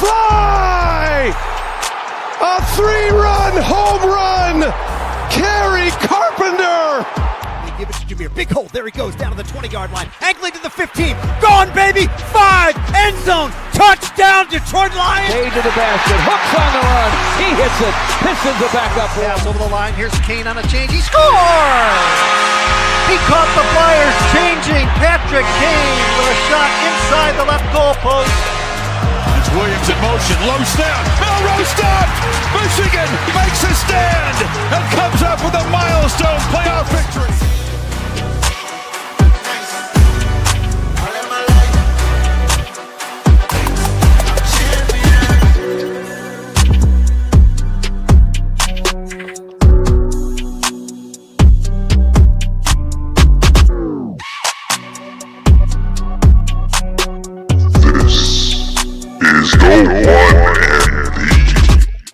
fly! A 3-run home run! Kerry Carpenter! They give it to Jameer. Big hole. There he goes down to the 20-yard line. Angling to the 15. Gone, baby! 5! End zone! Touchdown, Detroit Lions! Way to the basket. Hooks on the run. He hits it. Pistons are back up. Pass over the line. Here's Kane on a change. He scores! He caught the Flyers changing. Patrick Kane with a shot inside the left goal post. It's Williams in motion. Low snap. Melrose stopped. Michigan makes a stand and comes up with a milestone playoff victory.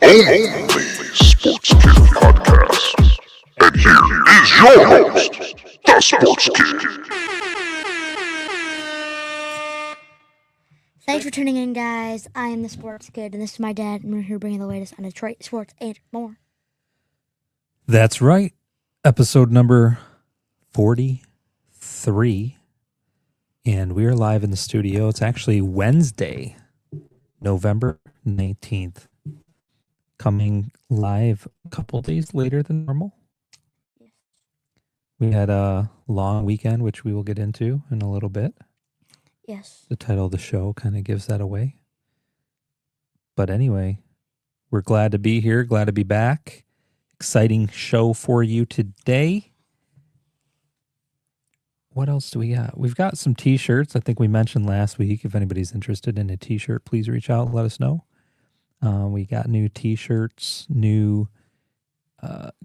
Only Sports Kid Podcast. And here is your host, the Sports Kid. Thanks for tuning in, guys. I am the Sports Kid, and this is my dad, and we're here bringing the latest on Detroit sports and more. That's right. Episode number 43. And we are live in the studio. It's actually Wednesday, November 19th. Coming live a couple days later than normal. We had a long weekend, which we will get into in a little bit. Yes. The title of the show kind of gives that away. But anyway, we're glad to be here, glad to be back. Exciting show for you today. What else do we got? We've got some t-shirts. I think we mentioned last week. If anybody's interested in a t-shirt, please reach out and let us know. We got new t-shirts, new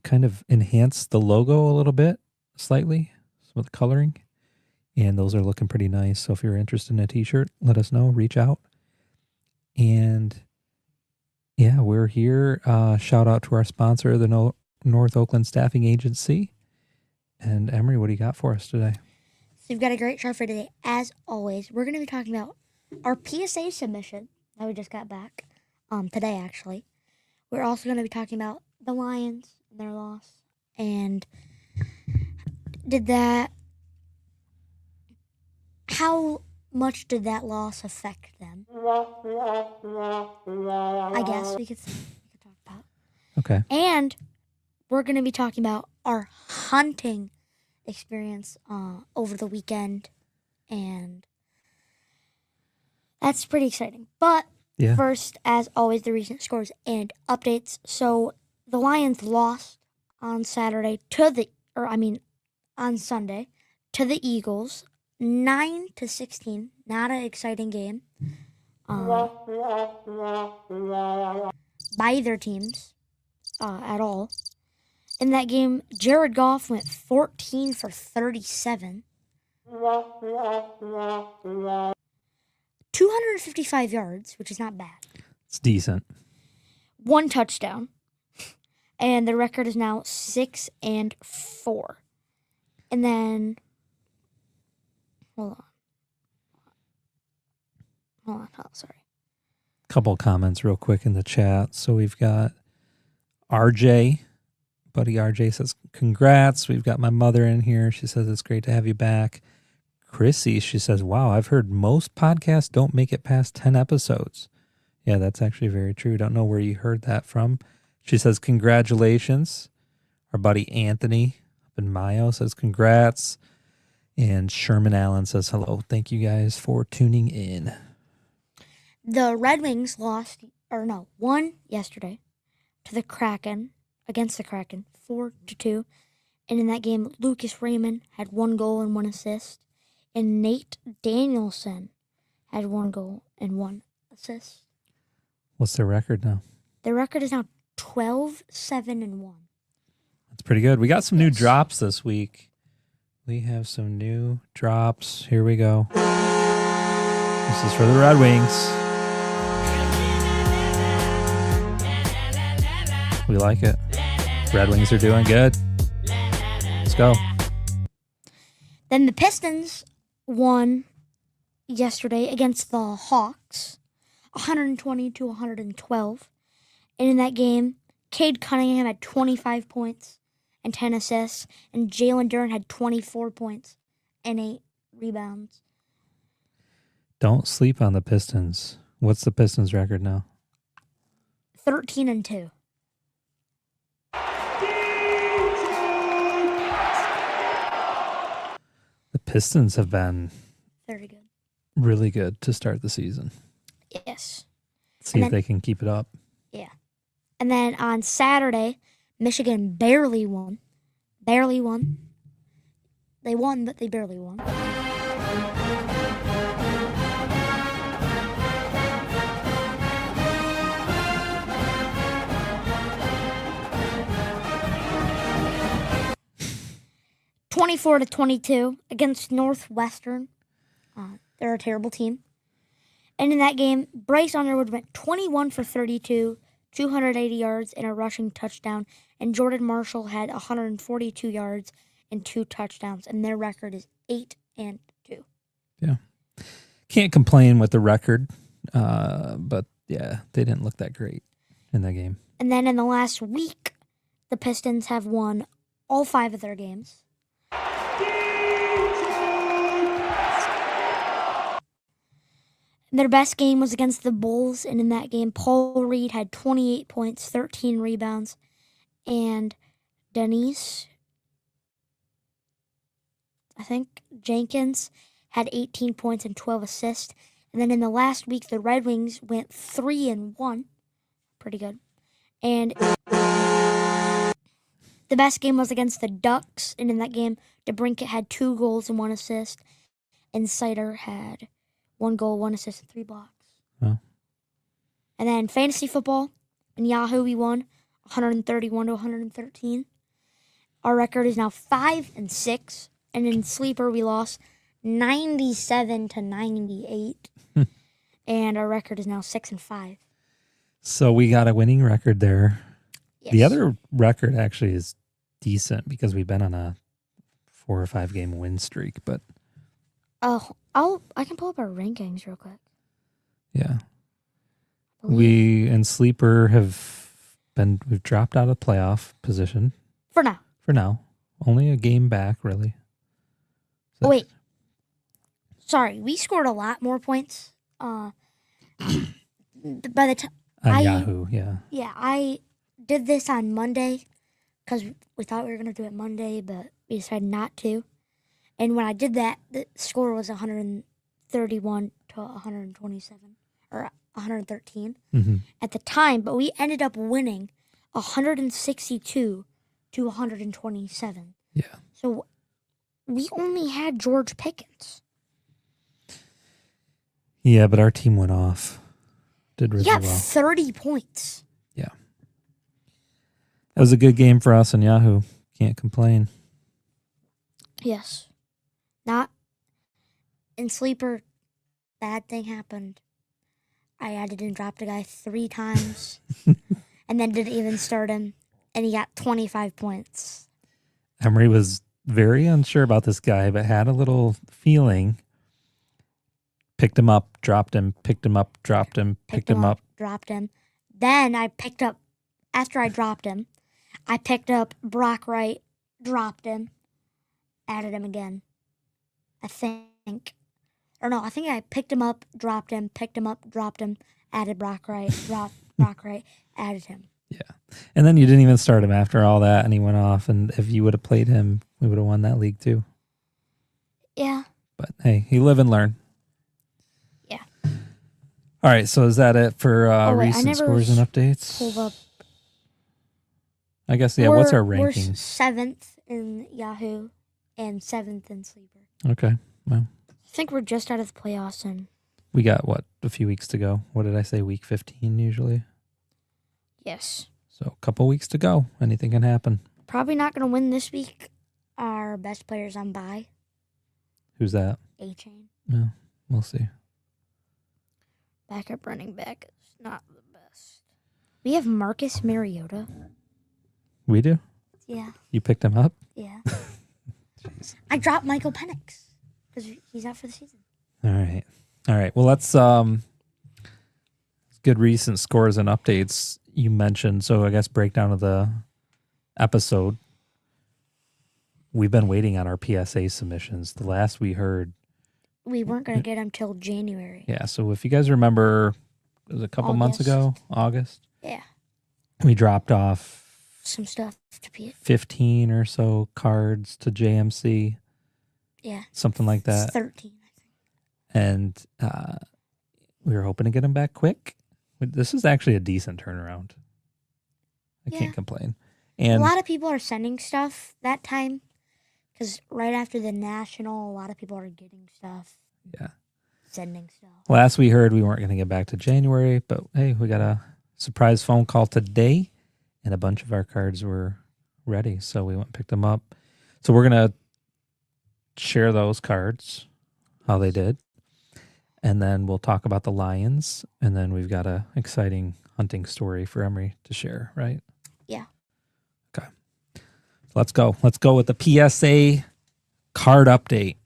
kind of enhanced the logo a little bit, slightly, with coloring. And those are looking pretty nice. So if you're interested in a t-shirt, let us know, reach out. And yeah, we're here. Shout out to our sponsor, the North Oakland Staffing Agency. And Emery, what do you got for us today? So we've got a great show for today. As always, we're going to be talking about our PSA submission that we just got back. Today, actually. We're also going to be talking about the Lions and their loss. And how much did that loss affect them? I guess we could talk about. Okay. And we're going to be talking about our hunting experience over the weekend. And that's pretty exciting. But yeah. First, as always, the recent scores and updates. So the Lions lost on Sunday to the Eagles, 9-16. Not an exciting game by either teams at all. In that game, Jared Goff went 14 for 37. 255 yards, which is not bad. It's decent. 1 touchdown. And the record is now 6-4. And then, hold on, sorry. Couple of comments real quick in the chat. So we've got RJ. Buddy RJ says, congrats. We've got my mother in here. She says, it's great to have you back. Chrissy, she says, wow, I've heard most podcasts don't make it past 10 episodes. Yeah, that's actually very true. Don't know where you heard that from. She says, congratulations. Our buddy Anthony up in Mayo says, congrats. And Sherman Allen says, hello. Thank you guys for tuning in. The Red Wings won yesterday to the Kraken, against the Kraken, 4-2. And in that game, Lucas Raymond had 1 goal and 1 assist. And Nate Danielson had 1 goal and 1 assist. What's their record now? Their record is now 12-7-1. That's pretty good. We got some new drops this week. We have some new drops. Here we go. This is for the Red Wings. We like it. Red Wings are doing good. Let's go. Then the Pistons won yesterday against the Hawks. 120 to 112. And in that game, Cade Cunningham had 25 points and 10 assists, and Jalen Duren had 24 points and 8 rebounds. Don't sleep on the Pistons. What's the Pistons record now? 13-2. The Pistons have been Very good. really good to start the season. Yes. See if they can keep it up. Yeah. And then on Saturday, Michigan barely won. Barely won. They won, but they barely won. (24-22) against Northwestern. They're a terrible team. And in that game, Bryce Underwood went 21 for 32, 280 yards, and a rushing touchdown. And Jordan Marshall had 142 yards and 2 touchdowns. And their record is 8-2. Yeah. Can't complain with the record. But yeah, they didn't look that great in that game. And then in the last week, the Pistons have won all 5 of their games. Their best game was against the Bulls, and in that game, Paul Reed had 28 points, 13 rebounds, and Denise, I think, Jenkins had 18 points and 12 assists. And then in the last week, the Red Wings went 3-1. Pretty good. And the best game was against the Ducks, and in that game, DeBrincat had 2 goals and 1 assist, and Sider had 1 goal, 1 assist, and 3 blocks. Oh. And then fantasy football, in Yahoo, we won 131 to 113. Our record is now 5-6, and in Sleeper, we lost 97 to 98, and our record is now 6-5. So we got a winning record there. Yes. The other record actually is decent because we've been on a 4 or 5 game win streak, but I can pull up our rankings real quick. yeah. We in Sleeper we've dropped out of playoff position. For now. For now. Only a game back, really. So, Oh, wait. Sorry, we scored a lot more points. By the time on Yahoo, yeah. Yeah, I did this on Monday because we thought we were going to do it Monday, but we decided not to. And when I did that, the score was 131 to 127, or 113 at the time. But we ended up winning 162 to 127. Yeah. So we only had George Pickens. Yeah, but our team went off. Did really He got well. 30 points. Yeah. That was a good game for us on Yahoo. Can't complain. Yes. Not in Sleeper, bad thing happened. I added and dropped a guy 3 times and then didn't even start him, and he got 25 points. Emery was very unsure about this guy, but had a little feeling. Picked him up, dropped him, picked him up, dropped him, picked him up. Dropped him. Then I picked up, after I dropped him, I picked up Brock Wright, dropped him, added him again. I think I picked him up, dropped him, picked him up, dropped him, added Brock Wright, dropped Brock Wright, added him. Yeah. And then you didn't even start him after all that, and he went off. And if you would have played him, we would have won that league too. Yeah. But hey, you live and learn. Yeah. All right, so is that it for recent scores and updates? Pulled up. I guess, yeah, what's our We're rankings? 7th in Yahoo and 7th in Sleeper. Okay, well. I think we're just out of the playoffs, and We got, a few weeks to go. What did I say, week 15 usually? yes. So a couple weeks to go. Anything can happen. Probably not going to win this week. Our best players on bye. Who's that? A-Chain. Yeah, we'll see. Backup running back is not the best. We have Marcus Mariota. We do? Yeah. You picked him up? Yeah. I dropped Michael Penix because he's out for the season. All right. Well, let's good recent scores and updates you mentioned. So I guess breakdown of the episode. We've been waiting on our PSA submissions. The last we heard, We weren't going to get them till January. yeah. So if you guys remember, it was a couple months ago, August. Yeah. We dropped off Some stuff to be. 15 or so cards to JMC, Yeah. something like that. It's 13, I think. And we were hoping to get them back quick. This is actually a decent turnaround. I Yeah. can't complain. And a lot of people are sending stuff that time because right after the National, a lot of people are getting stuff. Yeah. Sending stuff. Last we heard, we weren't going to get back to January, but hey, we got a surprise phone call today, and a bunch of our cards were ready, so we went and picked them up. So we're going to share those cards, how they did, and then we'll talk about the Lions, and then we've got a exciting hunting story for Emery to share, right? Yeah. Okay. Let's go. Let's go with the PSA card update.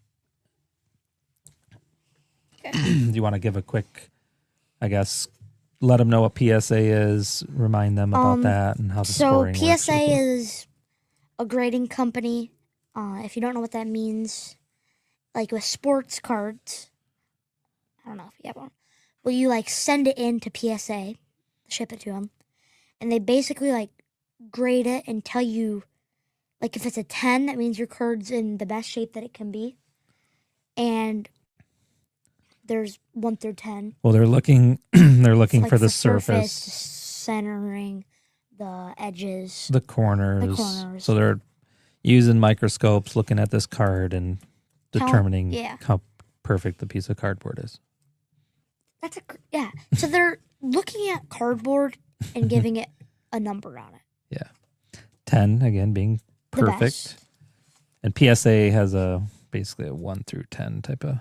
Do you want to give a quick, I guess, let them know what PSA is, remind them about that and how the scoring So works? PSA is a grading company. If you don't know what that means, like with sports cards, I don't know if you have one. Well, you like send it in to PSA, ship it to them, and they basically like grade it and tell you, like if it's a 10, that means your card's in the best shape that it can be, and there's 1 through 10. Well, they're looking they're looking Like for the surface, centering, the edges. the corners. The corners. So they're using microscopes, looking at this card and determining yeah. how perfect the piece of cardboard is. Yeah. So they're looking at cardboard and giving it a number on it. Yeah. 10 again being The perfect. best. And PSA has basically a 1 through 10 type of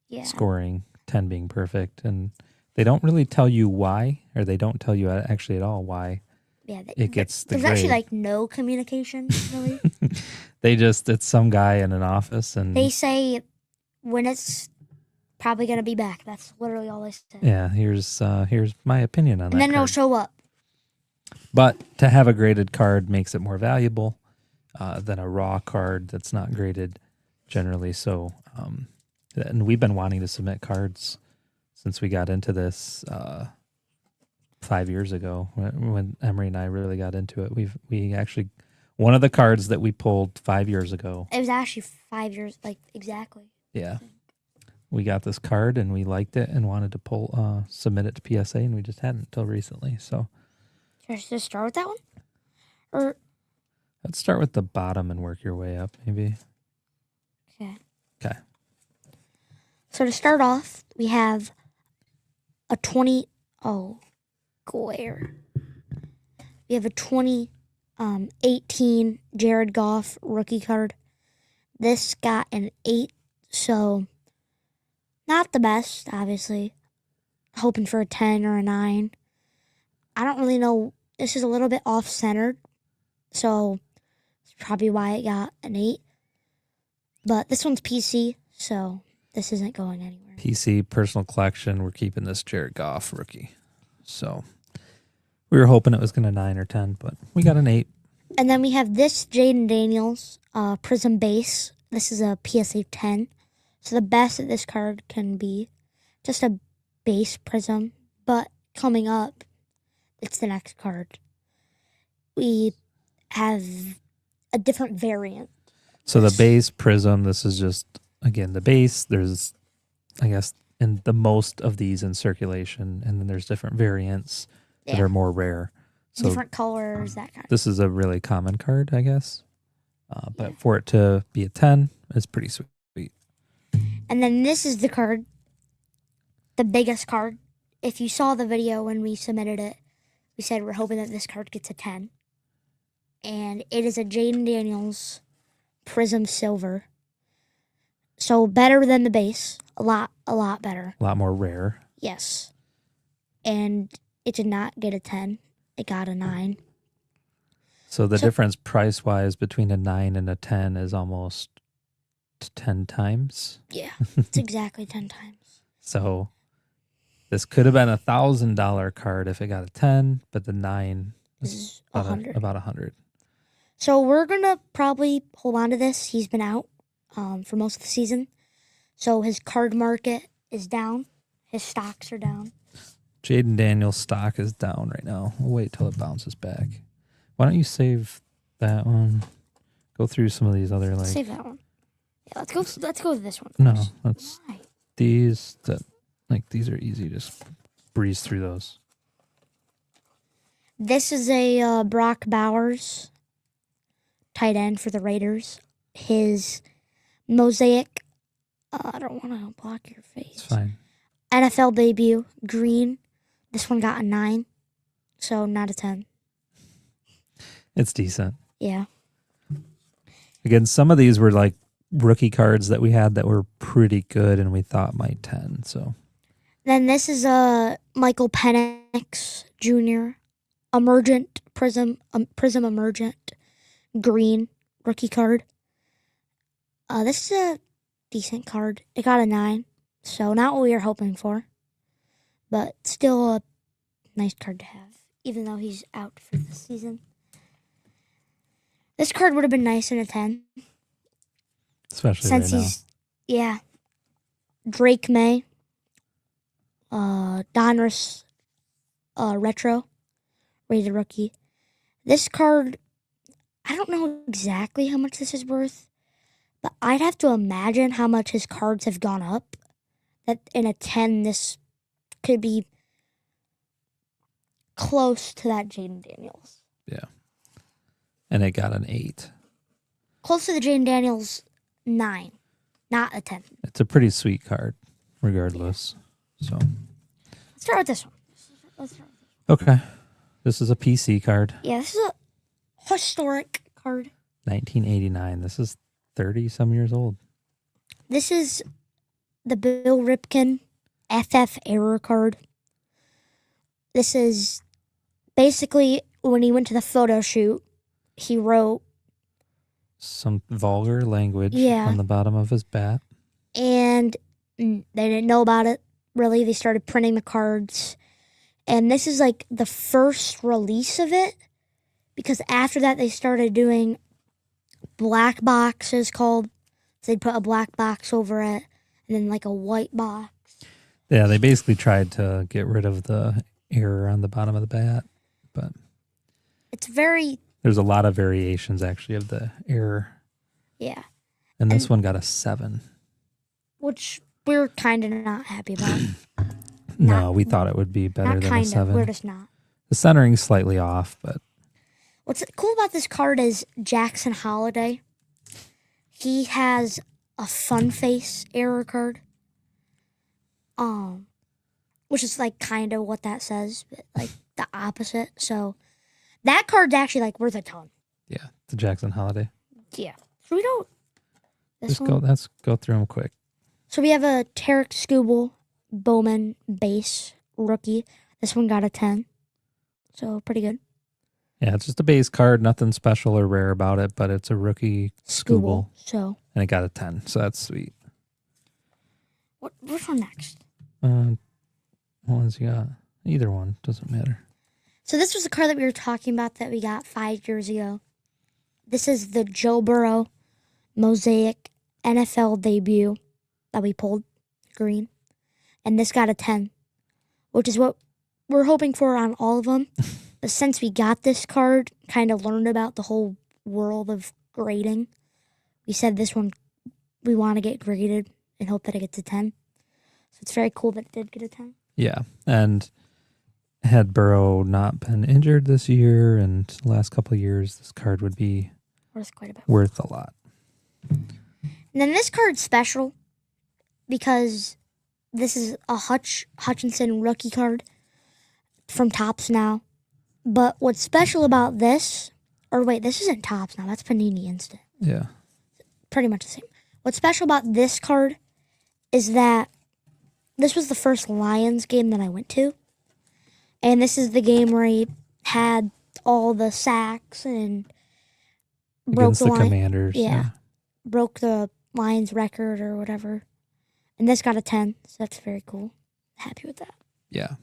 Yeah. scoring, 10 being perfect, and they don't really tell you why, or they don't tell you actually at all why Yeah. it gets the There's grade. actually like no communication really. It's some guy in an office, and They say when it's probably gonna be back. That's literally all they say. yeah, here's my opinion on And that then it'll card. show up. But to have a graded card makes it more valuable than a raw card that's not graded generally. So, and we've been wanting to submit cards since we got into this 5 years ago when Emery and I really got into it. We actually, one of the cards that we pulled 5 years ago. It was actually 5 years, like exactly. Yeah. We got this card and we liked it and wanted to submit it to PSA, and we just hadn't until recently. So Should I just start with that one? Or let's start with the bottom and work your way up, maybe. okay. Okay. So to start off, we have a 20. Oh, glare. We have a 2018 Jared Goff rookie card. This got an 8, so not the best, obviously. Hoping for a 10 or a 9. I don't really know. This is a little bit off-centered, so that's probably why it got an 8. But this one's PC, so this isn't going anywhere. PC personal collection. We're keeping this Jared Goff rookie. So we were hoping it was going to 9 or 10, but we got an 8. And then we have this Jaden Daniels Prism base. This is a PSA 10. So the best that this card can be, just a base Prism. But coming up, it's the next card. We have a different variant. So the base Prism, this is just, again, the base. There's, I guess, in the most of these in circulation, and then there's different variants that Yeah. are more rare. So Different colors, that kind of this is a really common card, I guess. But for it to be a 10, it's pretty sweet. And then this is the card, the biggest card. If you saw the video when we submitted it, we said we're hoping that this card gets a 10. And it is a Jaden Daniels Prism Silver. So better than the base. A lot better. A lot more rare. Yes. And it did not get a 10. It got a 9. So the difference price-wise between a 9 and a 10 is almost 10 times. Yeah, it's exactly 10 times. So This could have been $1,000 card if it got a 10, but the 9 is about 100. about 100. So we're going to probably hold on to this. He's been out for most of the season. So his card market is down. His stocks are down. Jaden Daniels' stock is down right now. We'll wait till it bounces back. Why don't you save that one? Go through some of these other Save that one. Yeah, let's go with this one. No, first. let's Why? these these are easy. Just breeze through those. This is a Brock Bowers tight end for the Raiders. His mosaic. I don't want to block your face. It's fine. NFL debut, green. This one got a 9, so not a 10. It's decent. Yeah. Again, some of these were like rookie cards that we had that were pretty good and we thought might 10. So Then this is a Michael Penix Jr. Emergent Prism Emergent green rookie card. This is a decent card. It got a 9, so not what we were hoping for, but still a nice card to have, even though he's out for the season. This card would have been nice in a 10. especially Since right he's, yeah. Drake May. Donruss Retro. Rated rookie. This card, I don't know exactly how much this is worth, but I'd have to imagine how much his cards have gone up. That in a 10, this could be close to that Jaden Daniels. now. Yeah. And it got an 8. Close to the Jaden Daniels 9, not a 10. It's a pretty sweet card, regardless. So Let's start with this one. okay. This is a PC card. Yeah, this is a historic card. 1989. This is 30 some years old. This is the Bill Ripken FF error card. This is basically when he went to the photo shoot, he wrote, Some vulgar language Yeah. on the bottom of his bat. and they didn't know about it, really. They started printing the cards. And this is like the first release of it, because after that they started doing black boxes called. So they'd put a black box over it, and then like a white box. Yeah, they basically tried to get rid of the error on the bottom of the bat, but It's very, there's a lot of variations actually of the error. yeah, And this one got a 7. which we're kind of not happy about. No, Not- we thought it would be better Not than a kind of, 7. we're just not. The centering's slightly off, but What's cool about this card is Jackson Holiday. He has a fun face error card. Which is like kind of what that says, but like the opposite. So that card's actually like worth a ton. yeah, the Jackson Holiday. Yeah. So we don't. This Let's one. go through them quick. So we have a Tarek Skubal Bowman base rookie. This one got a 10. So pretty good. Yeah, it's just a base card, nothing special or rare about it, but it's a rookie Skubal, So and it got a 10, so that's sweet. which one next? What ones you got? Either one, doesn't matter. So this was the card that we were talking about that we got 5 years ago. This is the Joe Burrow Mosaic NFL debut that we pulled, green. And this got a 10, which is what we're hoping for on all of them. But since we got this card, kind of learned about the whole world of grading, we said this one we want to get graded and hope that it gets a 10. So it's very cool that it did get a 10. Yeah, and had Burrow not been injured this year and the last couple of years, this card would be Worth quite a bit. worth a lot. And then this card's special because this is a Hutchinson rookie card from Topps now. But what's special about this, or wait, this isn't Topps now, that's Panini Instant. Yeah. Pretty much the same. What's special about this card is that this was the first Lions game that I went to. And this is the game where he had all the sacks and broke Against the line. Commanders. Yeah. Broke the Lions record or whatever. And this got a 10, so that's very cool. Happy with that. Yeah.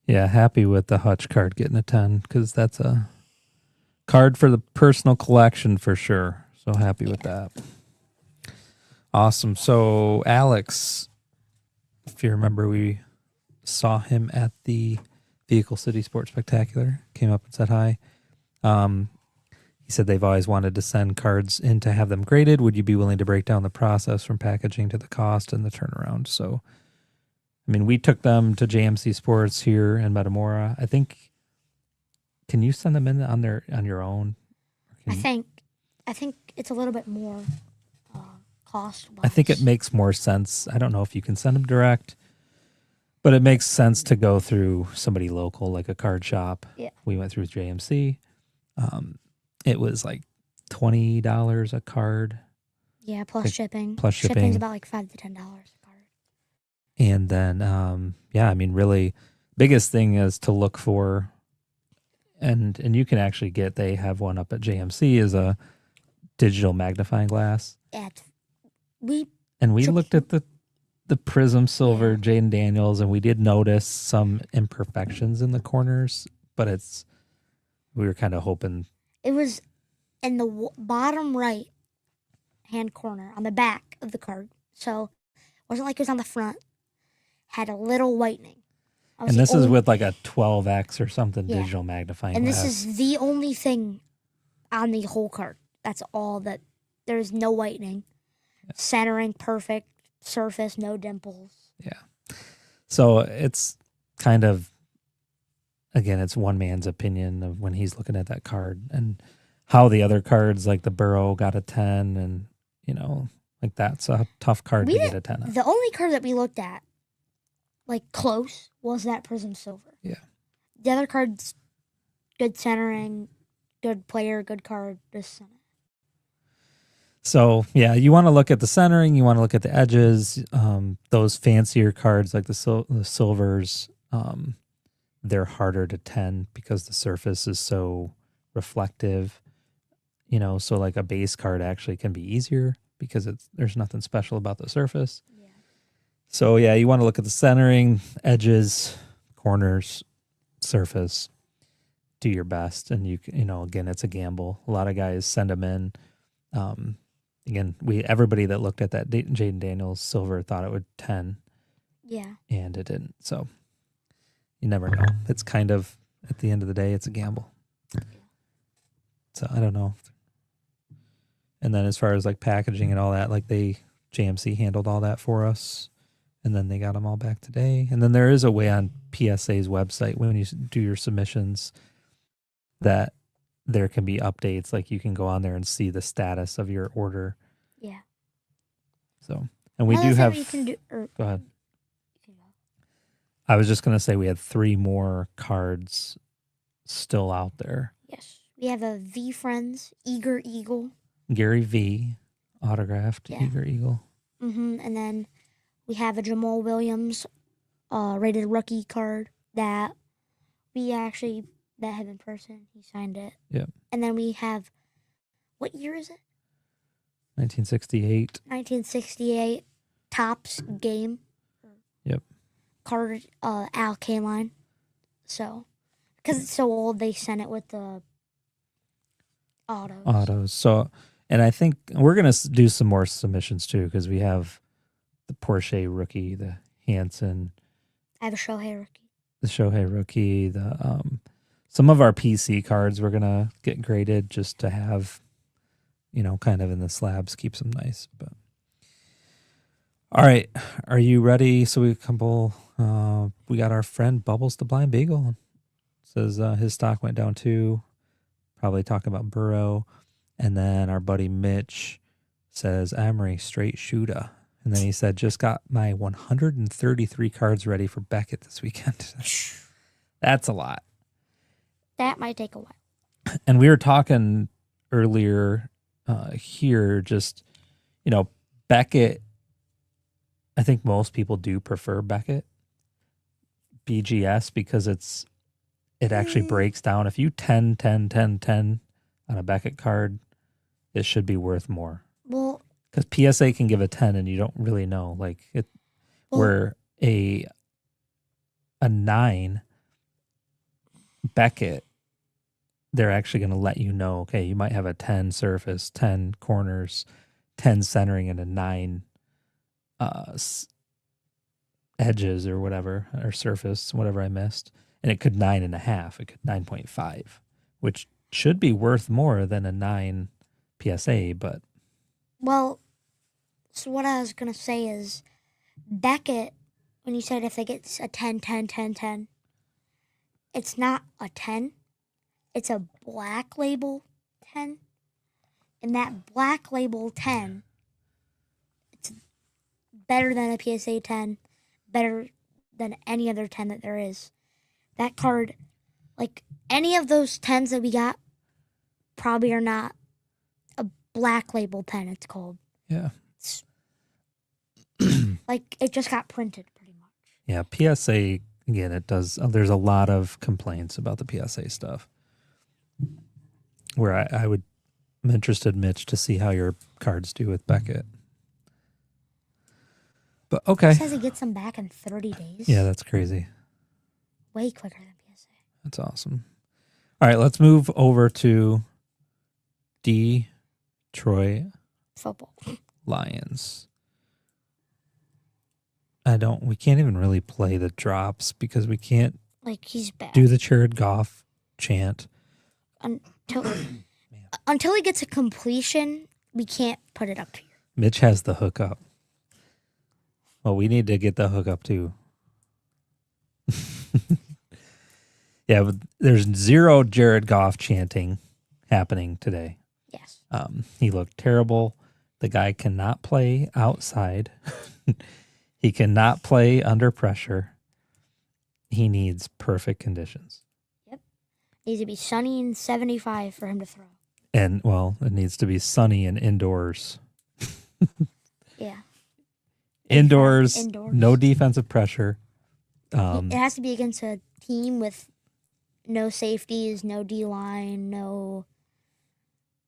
Yeah, happy with the Hutch card getting a 10 because that's a card for the personal collection for sure. So happy with that. Awesome. So Alex, if you remember, we saw him at the Vehicle City Sports Spectacular, came up and said hi. He said they've always wanted to send cards in to have them graded. Would you be willing to break down the process from packaging to the cost and the turnaround? So, I mean, we took them to JMC Sports here in Metamora. I think, can you send them in on your own? I think it's a little bit more cost. I think it makes more sense. I don't know if you can send them direct, but it makes sense to go through somebody local, like a card shop. Yeah. We went through JMC. It was like $20 a card. Yeah, plus shipping. Plus shipping. Shipping's about like $5 to $10 a card. And then, yeah, I mean, really, biggest thing is to look for, and you can actually get, they have one up at JMC, is a digital magnifying glass. We looked at the Prism Silver Jaden Daniels, and we did notice some imperfections in the corners, but we were kind of hoping. It was in the bottom right hand corner on the back of the card. So it wasn't like it was on the front. Had a little whitening. And this is with like a 12X or something digital magnifying glass. And this is the only thing on the whole card. That's all that. There's no whitening. Yeah. Centering perfect. Surface, no dimples. Yeah. So it's kind of, again, it's one man's opinion of when he's looking at that card and how the other cards, like the Burrow, got a 10, and, like that's a tough card to get a 10 on. The only card that we looked at, like close, was that Prism Silver. Yeah. The other cards, good centering, good player, good card, just center. So, yeah, you want to look at the centering, you want to look at the edges, those fancier cards like the silvers, they're harder to 10 because the surface is so reflective, so like a base card actually can be easier because there's nothing special about the surface. Yeah. So, yeah, you want to look at the centering, edges, corners, surface, do your best. And again, it's a gamble. A lot of guys send them in. Again, everybody that looked at that Jaden Daniels silver thought it would 10. Yeah. And it didn't. So you never know. It's kind of, at the end of the day, it's a gamble. Yeah. So I don't know. And then as far as like packaging and all that, like JMC handled all that for us. And then they got them all back today. And then there is a way on PSA's website when you do your submissions that there can be updates, like you can go on there and see the status of your order. Yeah. So, and we do have. Go ahead. I was just going to say we had 3 more cards still out there. Yes. We have a V Friends, Eager Eagle. Gary V, autographed Eager Eagle. Mm-hmm. And then we have a Jamal Williams rated rookie card that we actually met him in person. He signed it. Yep. And then we have, what year is it? 1968. 1968 Topps game. Yep. Card, Al Kaline. So, because it's so old, they sent it with the autos. So, and I think we're going to do some more submissions too, because we have the Porsche rookie, the Hansen. I have a Shohei rookie. The Shohei rookie, some of our PC cards we're going to get graded just to have, kind of in the slabs, keeps them nice. But all right, are you ready? So we got our friend Bubbles the Blind Beagle. Says his stock went down too. Probably talking about Burrow. And then our buddy Mitch says Emery straight shooter. And then he said, just got my 133 cards ready for Beckett this weekend. That's a lot. That might take a while. And we were talking earlier here, just, Beckett, I think most people do prefer Beckett BGS because it actually breaks down. If you 10 on a Beckett card, it should be worth more. Well, because PSA can give a 10 and you don't really know. Like where a a 9, Beckett, they're actually going to let you know, okay, you might have a 10 surface, 10 corners, 10 centering, and a 9 edges or whatever, or surface, whatever I missed. And it could 9.5. It could 9.5, which should be worth more than a 9 PSA, but. Well, so what I was going to say is Beckett, when you said if they get a 10, 10, 10, 10, it's not a 10. It's a black label 10. And that black label 10, it's better than a PSA 10, better than any other 10 that there is. That card, like any of those 10s that we got, probably are not a black label 10, it's called. Yeah. It's like it just got printed pretty much. Yeah, PSA, again, it does. There's a lot of complaints about the PSA stuff. Where I'm interested, Mitch, to see how your cards do with Beckett. But okay. It says it gets them back in 30 days. Yeah, that's crazy. Way quicker than PSA. That's awesome. All right, let's move over to Detroit Football. Lions. We can't even really play the drops because we can't Like, he's bad. do the Jared Goff chant. Until he gets a completion, we can't put it up here. Mitch has the hookup. Well, we need to get the hookup too. Yeah, but there's 0 Jared Goff chanting happening today. Yes. He looked terrible. The guy cannot play outside. He cannot play under pressure. He needs perfect conditions. Yep. Needs to be sunny and 75 for him to throw. And, well, it needs to be sunny and indoors. Yeah. Indoors, Indoors. no defensive pressure. It has to be against a team with no safeties, no D-line, no...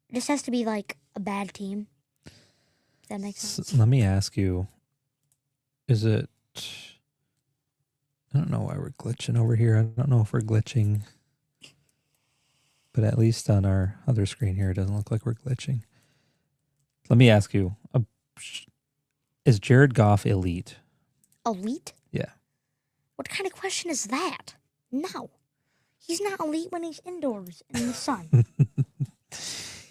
It just has to be like a bad team. If that makes sense. Let me ask you, is it... I don't know why we're glitching over here. I don't know if we're glitching. But at least on our other screen here, it doesn't look like we're glitching. Let me ask you, is Jared Goff elite? Elite? Yeah. What kind of question is that? No. He's not elite when he's indoors in the sun.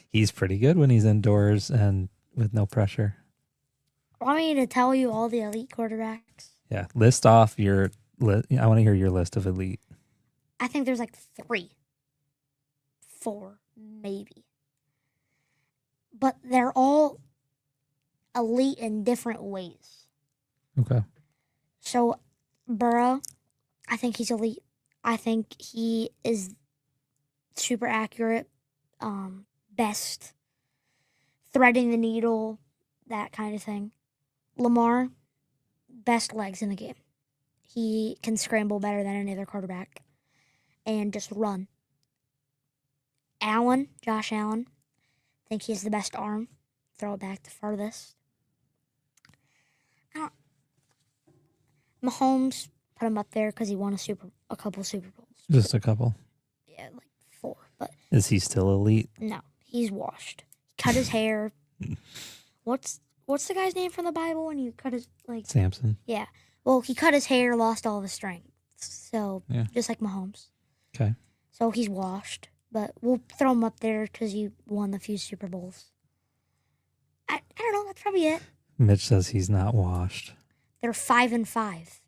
He's pretty good when he's indoors and with no pressure. Want me to tell you all the elite quarterbacks? Yeah. List off your list. I want to hear your list of elite. I think there's like 3. 4, maybe. But they're all elite in different ways. Okay. So, Burrow, I think he's elite. I think he is super accurate, best, threading the needle, that kind of thing. Lamar, best legs in the game. He can scramble better than any other quarterback and just run. Josh Allen, I think he has the best arm. Throw it back the farthest. Mahomes, put him up there because he won a couple Super Bowls. Just a couple. Yeah, like 4. But Is he still elite? no, he's washed. He cut his hair. What's the guy's name from the Bible when you cut his Samson. Yeah. Well, he cut his hair, lost all of his strength. So Yeah. just like Mahomes. Okay. So he's washed. But we'll throw him up there because he won a few Super Bowls. I don't know. That's probably it. Mitch says he's not washed. They're 5-5.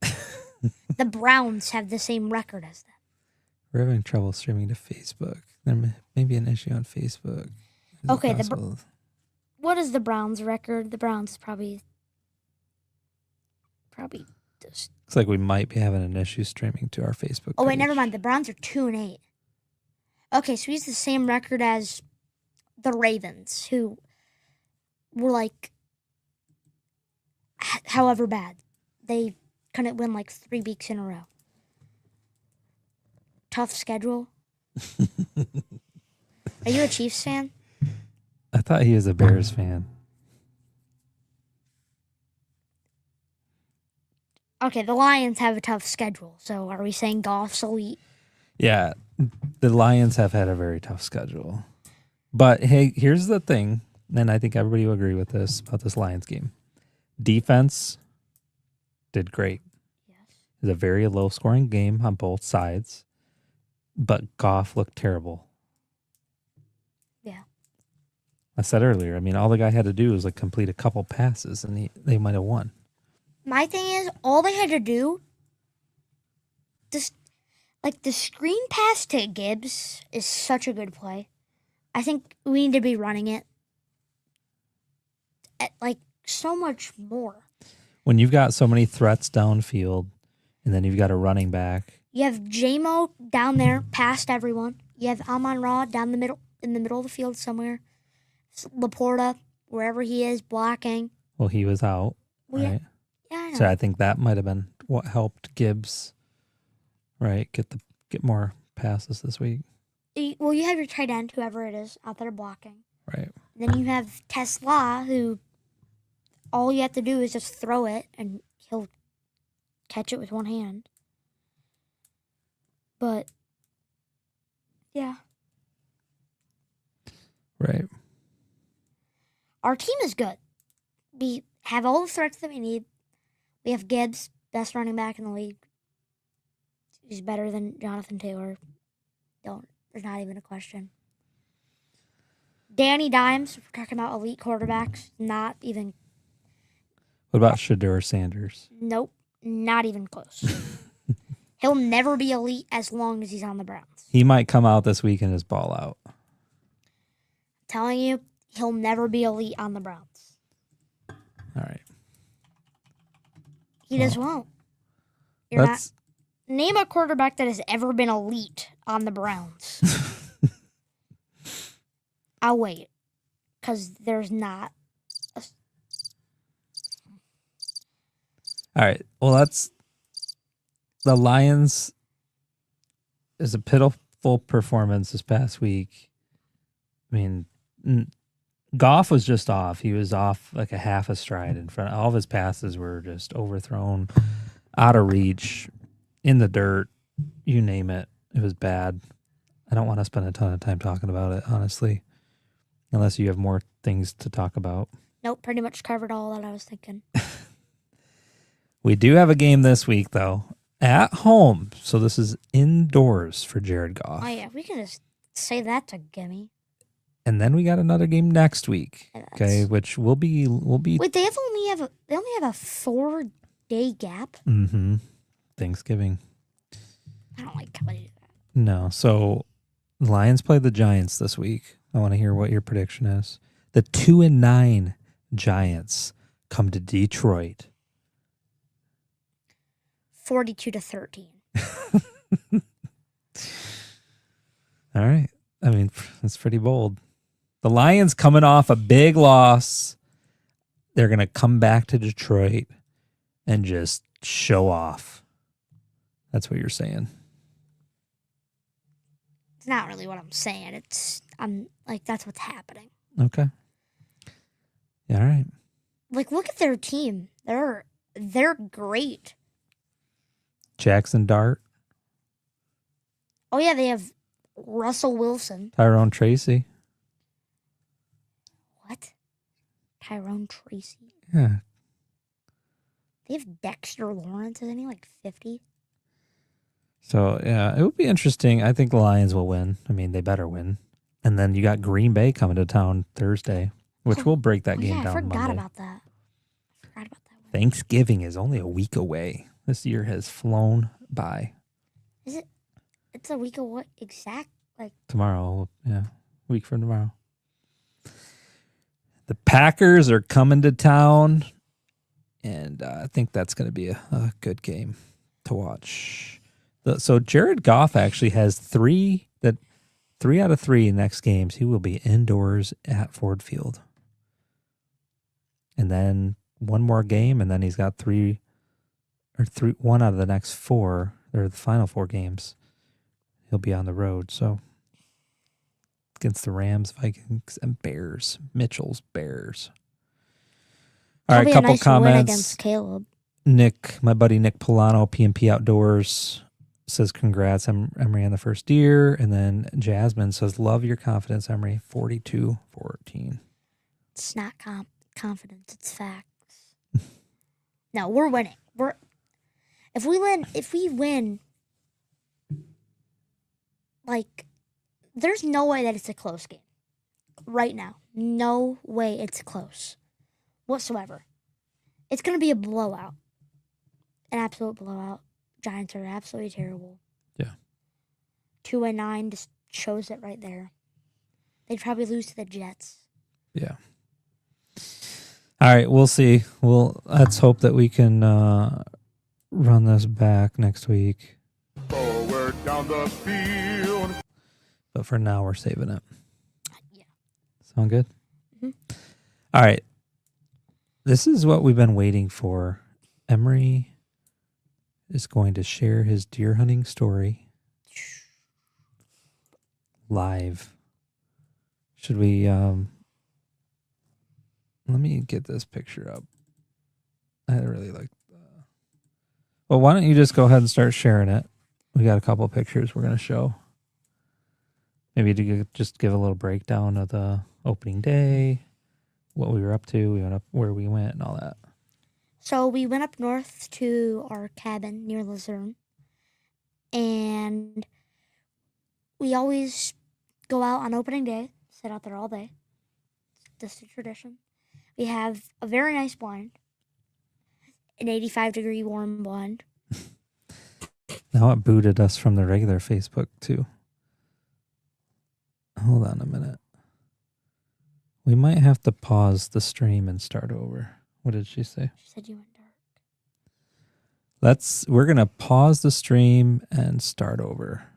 The Browns have the same record as them. We're having trouble streaming to Facebook. There may be an issue on Facebook. Is it Okay, possible? What is the Browns' record? The Browns probably just... Looks like we might be having an issue streaming to our Facebook Oh, wait, page. never mind. The Browns are 2-8. Okay, so he's the same record as the Ravens, who were like, however bad. They couldn't win like 3 weeks in a row. Tough schedule. Are you a Chiefs fan? I thought he was a Bears fan. Okay, the Lions have a tough schedule. So are we saying Goff's elite? Yeah, the Lions have had a very tough schedule. But hey, here's the thing, and I think everybody will agree with this about this Lions game. Defense did great. Yes. It was a very low-scoring game on both sides, but Goff looked terrible. Yeah. I said earlier, I mean, all the guy had to do was like complete a couple passes, and they might have won. My thing is, all they had to do, just like the screen pass to Gibbs is such a good play. I think we need to be running it at like so much more. When you've got so many threats downfield, and then you've got a running back. You have J-Mo down there past everyone. You have Amon-Ra down the middle, in the middle of the field somewhere. Laporta, wherever he is, blocking. Well, he was out, Well, right? Yeah, I know. So I think that might have been what helped Gibbs, right, get more passes this week. Well, you have your tight end, whoever it is, out there blocking. Right. Then you have Tesla, who all you have to do is just throw it, and he'll catch it with one hand. But, yeah. Right. Our team is good. We have all the threats that we need. We have Gibbs, best running back in the league. He's better than Jonathan Taylor. There's not even a question. Danny Dimes, if we're talking about elite quarterbacks, not even. What about Shedeur Sanders? Nope, not even close. He'll never be elite as long as he's on the Browns. He might come out this week and just ball out. I'm telling you, he'll never be elite on the Browns. All right. He just won't. You're not. Name a quarterback that has ever been elite on the Browns. I'll wait. Because there's not. All right. Well, that's the Lions is a pitiful performance this past week. I mean, Goff was just off. He was off like a half a stride in front. All of his passes were just overthrown, out of reach, in the dirt, you name it. It was bad. I don't want to spend a ton of time talking about it, honestly, unless you have more things to talk about. Nope, pretty much covered all that I was thinking. We do have a game this week, though, at home. So this is indoors for Jared Goff. Oh, yeah, we can just say that to Gimme. And then we got another game next week, Yeah, okay, which will be. Wait, they only have a 4-day gap? Mm-hmm. Thanksgiving. I don't like how they do that. No, so the Lions play the Giants this week. I want to hear what your prediction is. The 2-9 Giants come to Detroit. 42-13. All right. I mean, that's pretty bold. The Lions coming off a big loss. They're going to come back to Detroit and just show off. That's what you're saying. It's not really what I'm saying. I'm like, that's what's happening. Okay. Yeah, all right. Like, look at their team. They're great. Jackson Dart. Oh, yeah, they have Russell Wilson. Tyrone Tracy. What? Tyrone Tracy. Yeah. They have Dexter Lawrence. Isn't he like 50? So, yeah, it would be interesting. I think the Lions will win. I mean, they better win. And then you got Green Bay coming to town Thursday, which will break that game down I forgot Monday. about that. Thanksgiving is only a week away. This year has flown by. Is it? It's a week away. Exact. Like tomorrow. Yeah. Week from tomorrow. The Packers are coming to town. And I think that's going to be a good game to watch. So Jared Goff actually has 3 out of 3 next games. He will be indoors at Ford Field. And then one more game, and then he's got 1 out of the next 4, or the final 4 games. He'll be on the road. So against the Rams, Vikings, and Bears. Mitchell's Bears. All right, a couple nice comments. win against Caleb. Nick, my buddy Nick Polano, PMP Outdoors, says congrats, Emery, on the first deer. And then Jasmine says, love your confidence, Emery, 42-14. It's not confidence, it's facts. No, we're winning. If we win, like, there's no way that it's a close game. Right now. No way it's close. Whatsoever. It's going to be a blowout. An absolute blowout. Giants are absolutely terrible. Yeah. 2-9 just shows it right there. They'd probably lose to the Jets. Yeah. All right, we'll see. Let's hope that we can run this back next week. Forward down the field. But for now, we're saving it. Yeah. Sound good? Mm-hmm. All right. This is what we've been waiting for. Emery is going to share his deer hunting story live. Should we let me get this picture up. I really like well, why don't you just go ahead and start sharing it? We got a couple of pictures we're going to show. Maybe to just give a little breakdown of the opening day, what we were up to, we went up where we went and all that. So we went up north to our cabin near Luzerne, and we always go out on opening day, sit out there all day. This is a tradition. We have a very nice blind, an 85-degree warm blind. Now it booted us from the regular Facebook too. Hold on a minute. We might have to pause the stream and start over. What did she say? She said you went dark. We're going to pause the stream and start over.